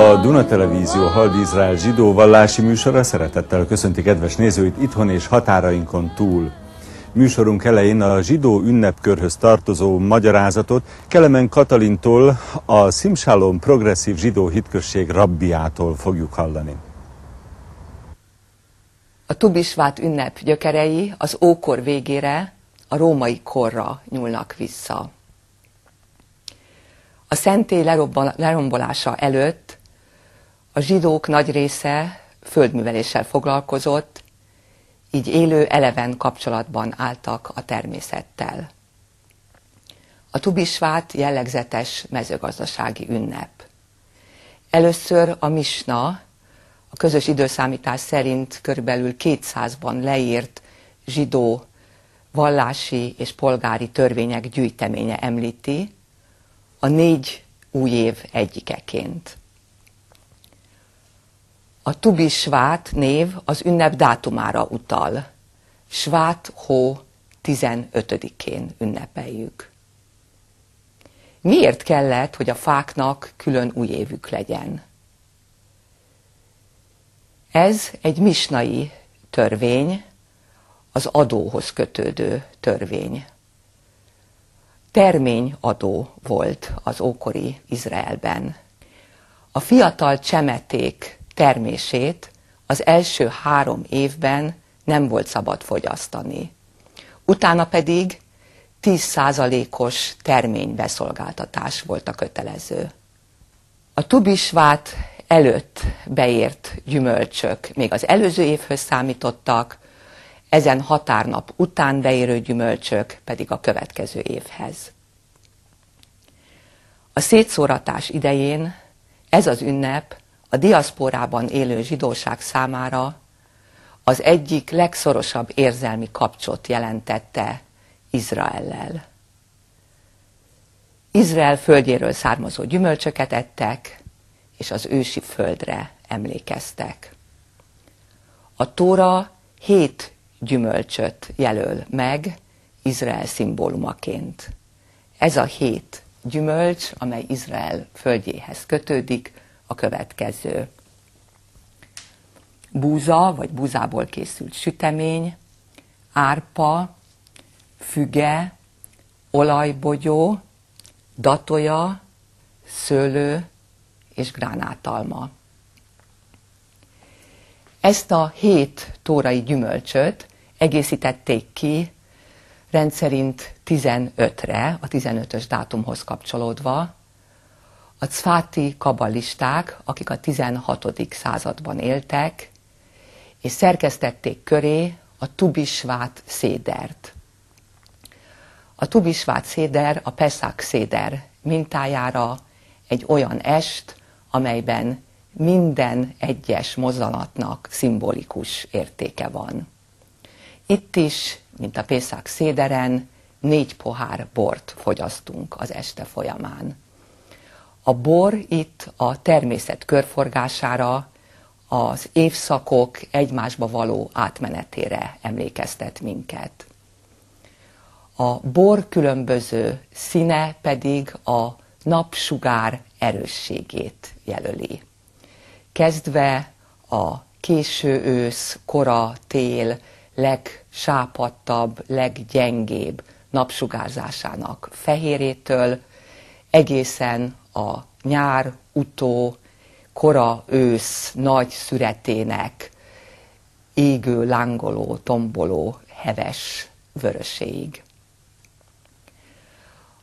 A Duna Televízió Hald Izrael zsidó vallási műsora szeretettel köszönti kedves nézőit itthon és határainkon túl. Műsorunk elején a zsidó ünnepkörhöz tartozó magyarázatot Kelemen Katalintól, a Szimsálom progresszív zsidó hitközség rabbiától fogjuk hallani. A Tu Bisvát ünnep gyökerei az ókor végére, a római korra nyúlnak vissza. A szentély lerombolása előtt a zsidók nagy része földműveléssel foglalkozott, így élő, eleven kapcsolatban álltak a természettel. A Tu Bisvát jellegzetes mezőgazdasági ünnep. Először a Misna, a közös időszámítás szerint körülbelül 200-ban leírt zsidó vallási és polgári törvények gyűjteménye említi, a 4 új év egyikeként. A Tu Bisvát név az ünnep dátumára utal. Svát hó 15-én ünnepeljük. Miért kellett, hogy a fáknak külön új évük legyen? Ez egy misnai törvény, az adóhoz kötődő törvény. Terményadó volt az ókori Izraelben. A fiatal csemeték termését az első 3 évben nem volt szabad fogyasztani. Utána pedig 10%-os terménybeszolgáltatás volt a kötelező. A Tu Bisvát előtt beért gyümölcsök még az előző évhöz számítottak, ezen határnap után beérő gyümölcsök pedig a következő évhez. A szétszóratás idején ez az ünnep a diaszporában élő zsidóság számára az egyik legszorosabb érzelmi kapcsot jelentette Izraellel. Izrael földjéről származó gyümölcsöket ettek, és az ősi földre emlékeztek. A Tóra 7 gyümölcsöt jelöl meg Izrael szimbólumaként. Ez a 7 gyümölcs, amely Izrael földjéhez kötődik, a következő. Búza, vagy búzából készült sütemény, árpa, füge, olajbogyó, datolya, szőlő és gránátalma. Ezt a 7 tórai gyümölcsöt egészítették ki rendszerint 15-re, a 15-ös dátumhoz kapcsolódva, a cfáti kabbalisták, akik a 16. században éltek, és szerkesztették köré a Tu Bisvát szédert. A Tu Bisvát széder a Peszach széder mintájára egy olyan est, amelyben minden egyes mozzanatnak szimbolikus értéke van. Itt is, mint a Peszach széderen, 4 pohár bort fogyasztunk az este folyamán. A bor itt a természet körforgására, az évszakok egymásba való átmenetére emlékeztet minket. A bor különböző színe pedig a napsugár erősségét jelöli. Kezdve a késő ősz, kora tél legsápadtabb, leggyengébb napsugárzásának fehérétől, egészen a nyár utó, kora ősz nagy szüretének égő, lángoló, tomboló, heves vöröséig.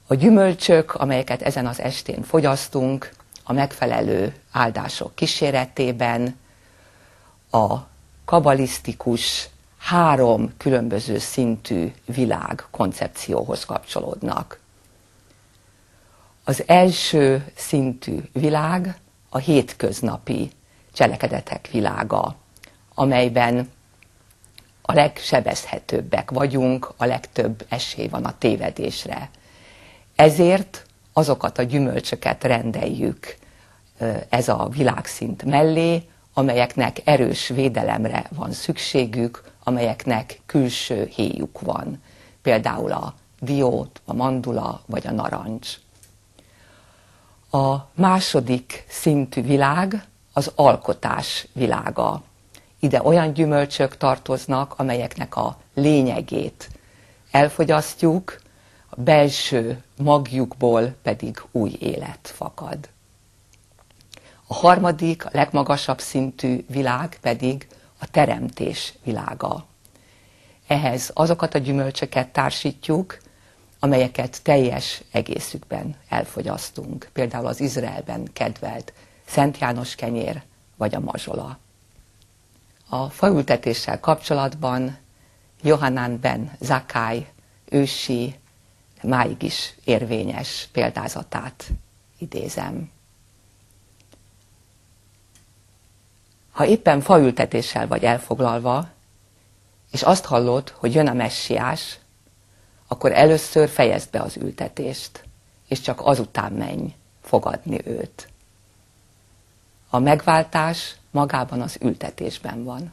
A gyümölcsök, amelyeket ezen az estén fogyasztunk, a megfelelő áldások kíséretében a kabbalisztikus 3 különböző szintű világ koncepcióhoz kapcsolódnak. Az első szintű világ a hétköznapi cselekedetek világa, amelyben a legsebezhetőbbek vagyunk, a legtöbb esély van a tévedésre. Ezért azokat a gyümölcsöket rendeljük ez a világszint mellé, amelyeknek erős védelemre van szükségük, amelyeknek külső héjuk van. Például a diót, a mandula vagy a narancs. A második szintű világ az alkotás világa. Ide olyan gyümölcsök tartoznak, amelyeknek a lényegét elfogyasztjuk, a belső magjukból pedig új élet fakad. A harmadik, a legmagasabb szintű világ pedig a teremtés világa. Ehhez azokat a gyümölcsöket társítjuk, amelyeket teljes egészükben elfogyasztunk. Például az Izraelben kedvelt Szent János kenyér vagy a mazsola. A faültetéssel kapcsolatban Johanan ben Zakkai ősi, máig is érvényes példázatát idézem. Ha éppen faültetéssel vagy elfoglalva, és azt hallod, hogy jön a messiás, akkor először fejezd be az ültetést, és csak azután menj fogadni őt. A megváltás magában az ültetésben van.